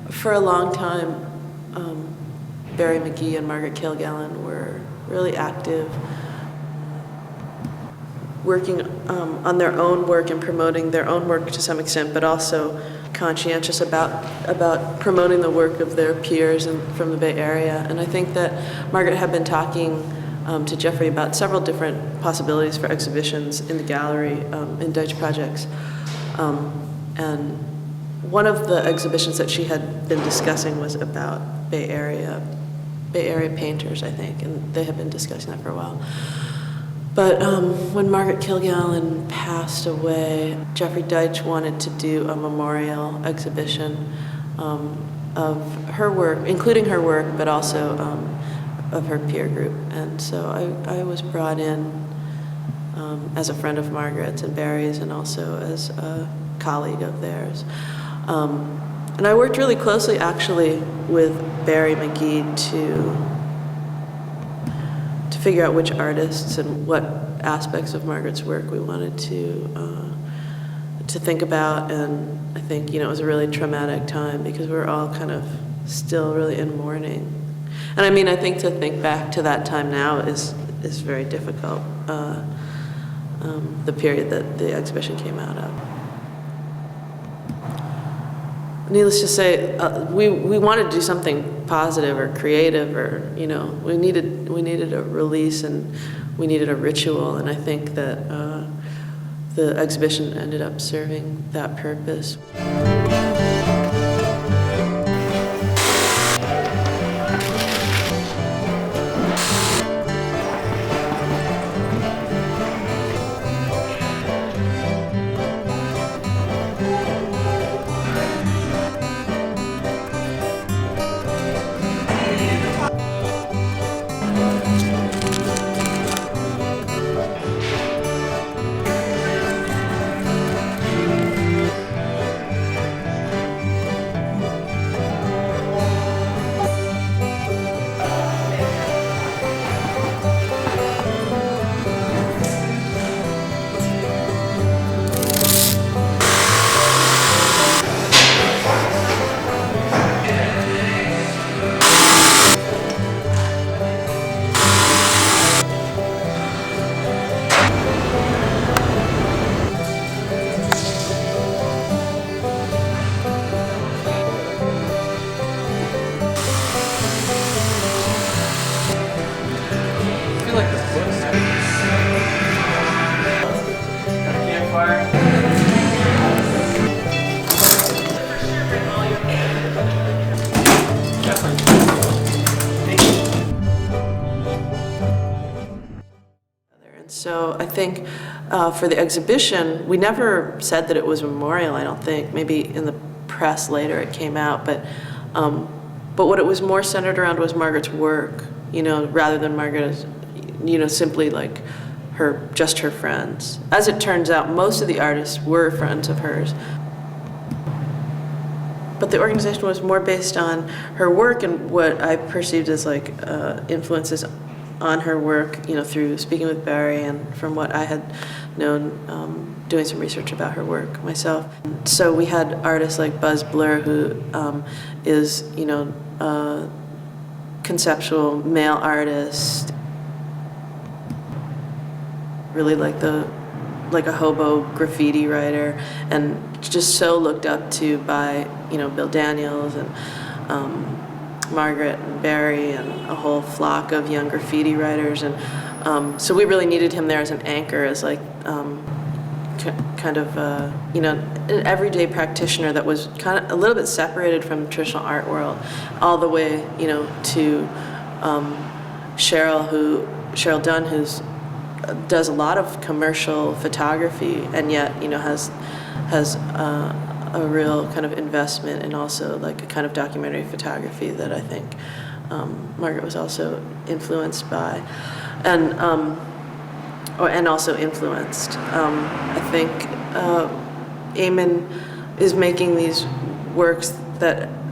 For a long time, Barry McGee and Margaret Kilgallen were really active, working on their own work and promoting their own work to some extent, but also conscientious about promoting the work of their peers from the Bay Area. And I think that Margaret had been talking to Jeffrey about several different possibilities for exhibitions in the gallery in Deutsch projects. And one of the exhibitions that she had been discussing was about Bay Area painters, I think, and they had been discussing that for a while. But when Margaret Kilgallen passed away, Jeffrey Deutsch wanted to do a memorial exhibition of her work, including her work, but also of her peer group. And so I was brought in as a friend of Margaret's and Barry's, and also as a colleague of theirs. And I worked really closely, actually, with Barry McGee to figure out which artists and what aspects of Margaret's work we wanted to think about. And I think, it was a really traumatic time because we were all kind of still really in mourning. And I mean, I think to think back to that time now is very difficult, the period that the exhibition came out of. Needless to say, we wanted to do something positive or creative, or we needed a release and we needed a ritual, and I think that the exhibition ended up serving that purpose. So I think for the exhibition, we never said that it was a memorial, I don't think. Maybe in the press later it came out, but what it was more centered around was Margaret's work, rather than Margaret as, simply like just her friends. As it turns out, most of the artists were friends of hers. But the organization was more based on her work and what I perceived as like influences on her work, through speaking with Barry and from what I had known, doing some research about her work myself. So we had artists like Buzz Blur, who is, a conceptual male artist, really like a hobo graffiti writer, and just so looked up to by, Bill Daniels and Margaret and Barry and a whole flock of young graffiti writers. And so we really needed him there as an anchor, as like kind of an everyday practitioner that was kind of a little bit separated from the traditional art world, all the way to Cheryl Dunn, who's does a lot of commercial photography, and yet has a real kind of investment and also like a kind of documentary photography that I think Margaret was also influenced by, and also influenced. I think Eamon is making these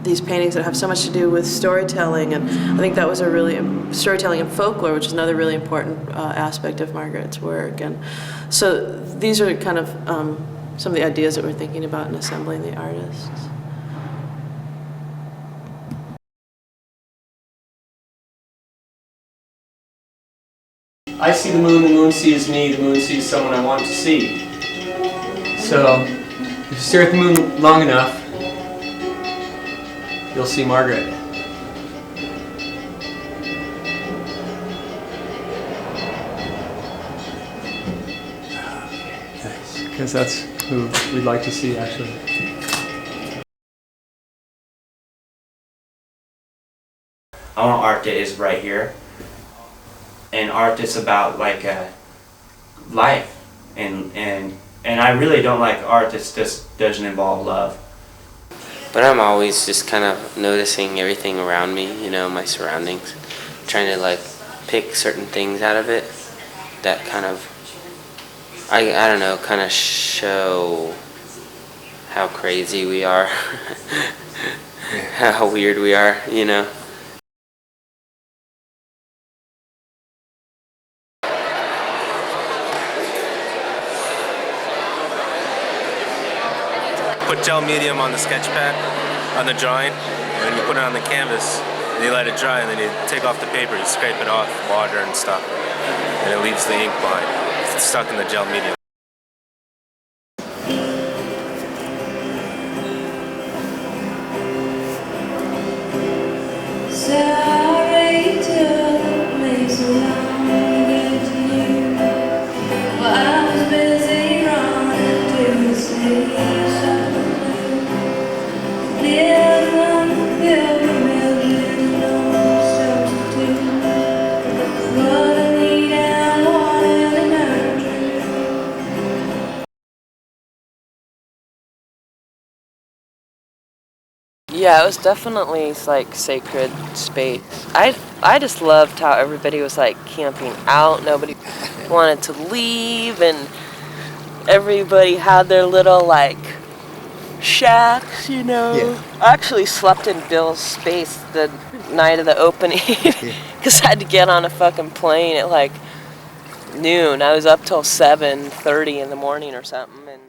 these paintings that have so much to do with storytelling, and I think that was storytelling and folklore, which is another really important aspect of Margaret's work. And so these are kind of some of the ideas that we're thinking about in assembling the artists. I see the moon sees me, the moon sees someone I want to see. So, if you stare at the moon long enough, you'll see Margaret. Nice, because that's who we'd like to see actually. I want art that is right here, and art that's about like life, and I really don't like art that just doesn't involve love. But I'm always just kind of noticing everything around me, you know, my surroundings, trying to like pick certain things out of it that kind of, I don't know, kind of show how crazy we are, how weird we are, you know. Put gel medium on the sketch pad, on the drawing, and then you put it on the canvas, and you let it dry, and then you take off the paper, you scrape it off, water and stuff, and it leaves the ink behind. It's stuck in the gel medium. Sorry to make so long to get to you. Well, I was busy running to the city. Yeah, it was definitely like sacred space. I just loved how everybody was like camping out. Nobody wanted to leave, and everybody had their little like shacks, you know. Yeah. I actually slept in Bill's space the night of the opening because I had to get on a fucking plane at like noon. I was up till 7:30 in the morning or something, and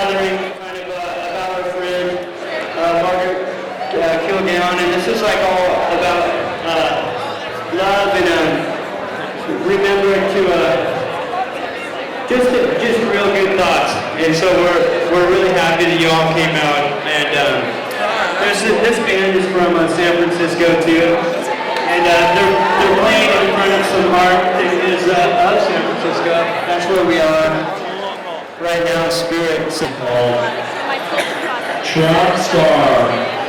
kind of about our friend Margaret and this is like all about love and remembering to just real good thoughts. And so we're really happy that you all came out. And this band is from San Francisco too, and they're playing in front of some art that is of San Francisco. That's where we are right now, Spirit. Called Trap Star.